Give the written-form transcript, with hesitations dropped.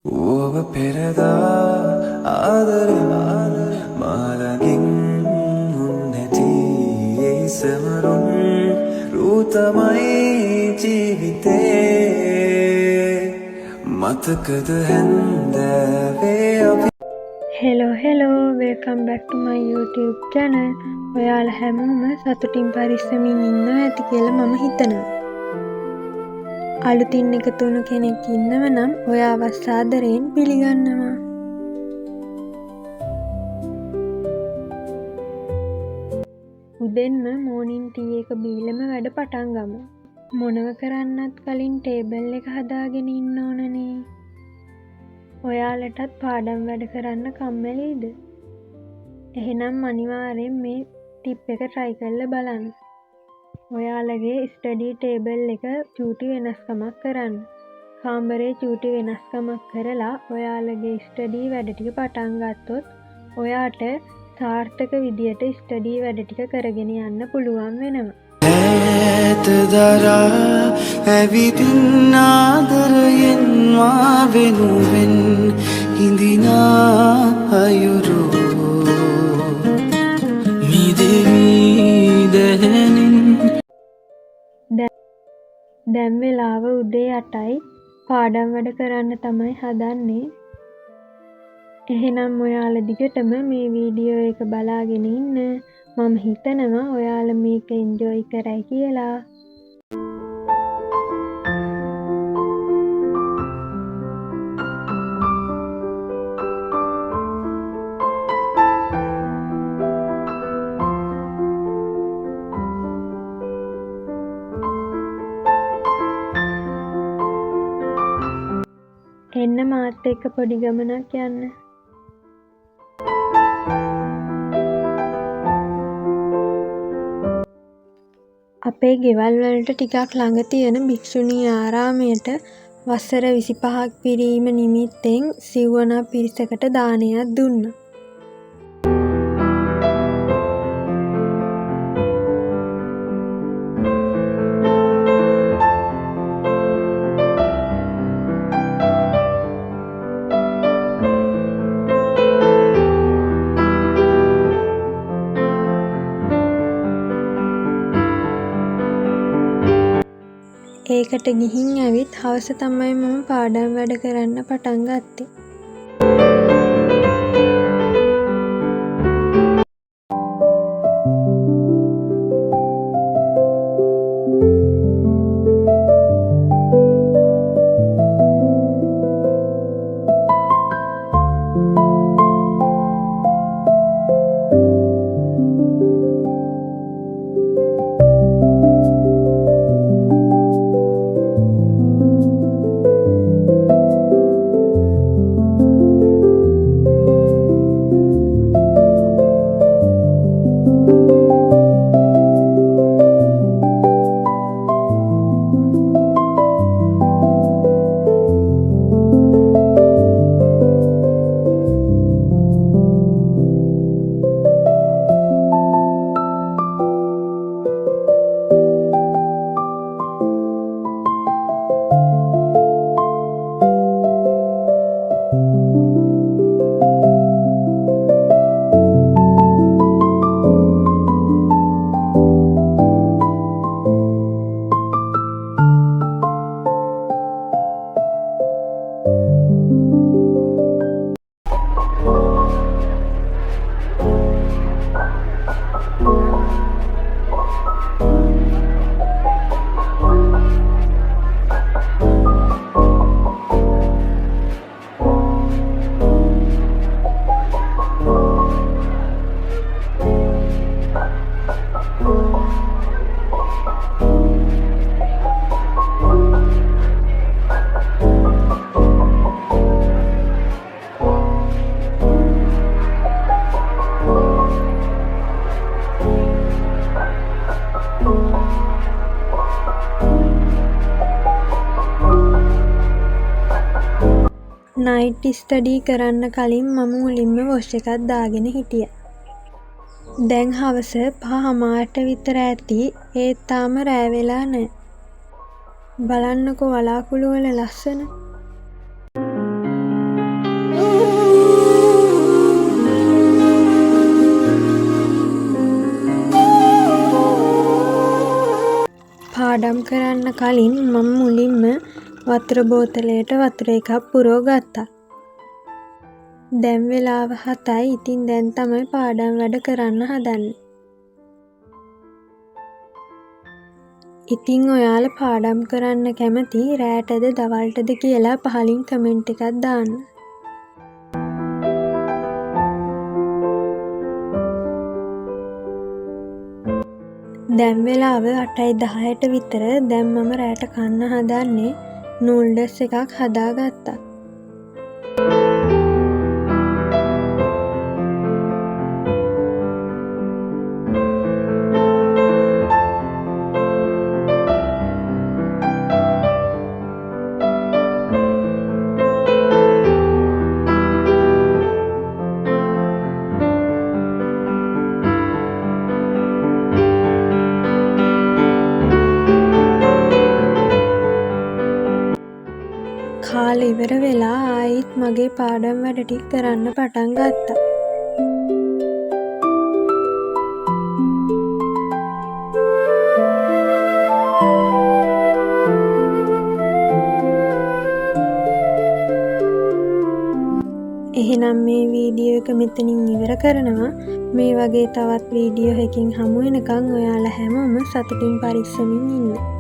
ඔබ පෙරදා ආදරෙන් මාලගින් නැති ඒ සමරුන් රුතමයි ජීවිතේ මතකද හැන්දෑවේ අපි hello welcome back to my YouTube channel. ඔයාලා හැමෝම සතුටින් පරිස්සමින් ඉන්නවා ඇති කියලා මම හිතනවා. අලුතින් එකතු වුණු කෙනෙක් ඉන්නව නම් ඔයාව සාදරයෙන් පිළිගන්නවා. උදෙන්ම morning tea එක බීලම වැඩ පටන් ගමු. මොනව කරන්නත් කලින් ටේබල් එක හදාගෙන ඉන්න ඕනනේ. ඔයාලටත් පාඩම් වැඩ කරන්න කම්මැලිද? එහෙනම් අනිවාර්යෙන් මේ ටිප් එක try කරලා බලන්න. ඔයාලගේ ස්ටඩි ටේබල් එක චූටි වෙනස්කමක් කරන්න. කාමරේ චූටි වෙනස්කමක් කරලා ඔයාලගේ ස්ටඩි වැඩ ටික පටන් ගත්තොත් ඔයාට සාර්ථක විදියට ස්ටඩි වැඩ ටික කරගෙන යන්න පුළුවන් වෙනවා. ඈත දරා ඇවිදින් ආදරයෙන් මා වෙනුවෙන් හිඳිනා අයුරු මිදෙවි දැනෙන් දැන් වෙලාව උදේ 8යි. පාඩම් වැඩ කරන්න තමයි හදන්නේ. එහෙනම් ඔයාලා දිගටම මේ වීඩියෝ එක බලාගෙන ඉන්න. මම හිතනවා ඔයාලා මේක එන්ජොයි කරයි කියලා. එන්න මාත් එක්ක පොඩි ගමනක් යන්න. අපේ ගෙවල් වලට ටිකක් ළඟ තියෙන භික්ෂුණී ආරාමයට වසර 25ක් පිරීම නිමිත්තෙන් සිව්වනා පිරිසකට දානයක් දුන්නා. ඒකට ගිහින් ඇවිත් හවස තමයි මම පාඩම් වැඩ කරන්න පටන් ගත්තේ. නයිට් ස්ටඩි කරන්න කලින් මම මුලින්ම වොෂ් එකක් දාගෙන හිටියා. දැන් හවස 5:00ට විතර ඇති. ඒත් තාම රෑ වෙලා නැහැ. බලන්නකෝ වලාකුළු වල ලස්සන. කරන්න කලින් මම මුලින්ම වතුර බෝතලයට වතුර එකක් පුරව ගත්තා. දැන් වෙලාව 7යි. ඉතින් දැන් තමයි පාඩම් වැඩ කරන්න හදන්නේ. ඉතින් ඔයාලා පාඩම් කරන්න කැමති රෑටද දවල්ටද කියලා පහලින් කමෙන්ට් එකක් දාන්න. දැන් වෙලාව 8:10ට විතර. දැන් මම රෑට කන්න හදන්නේ නූඩ්ල්ස් එකක් හදාගත්තා. කාලේ ඉවර වෙලා ආයිත් මගේ පාඩම් වැඩ ටික කරන්න පටන් ගත්තා. එහෙනම් මේ වීඩියෝ එක මෙතනින් ඉවර කරනවා. මේ වගේ තවත් වීඩියෝ එකකින් හමු වෙනකන් ඔයාලා හැමෝම සතුටින් පරිස්සමින් ඉන්න.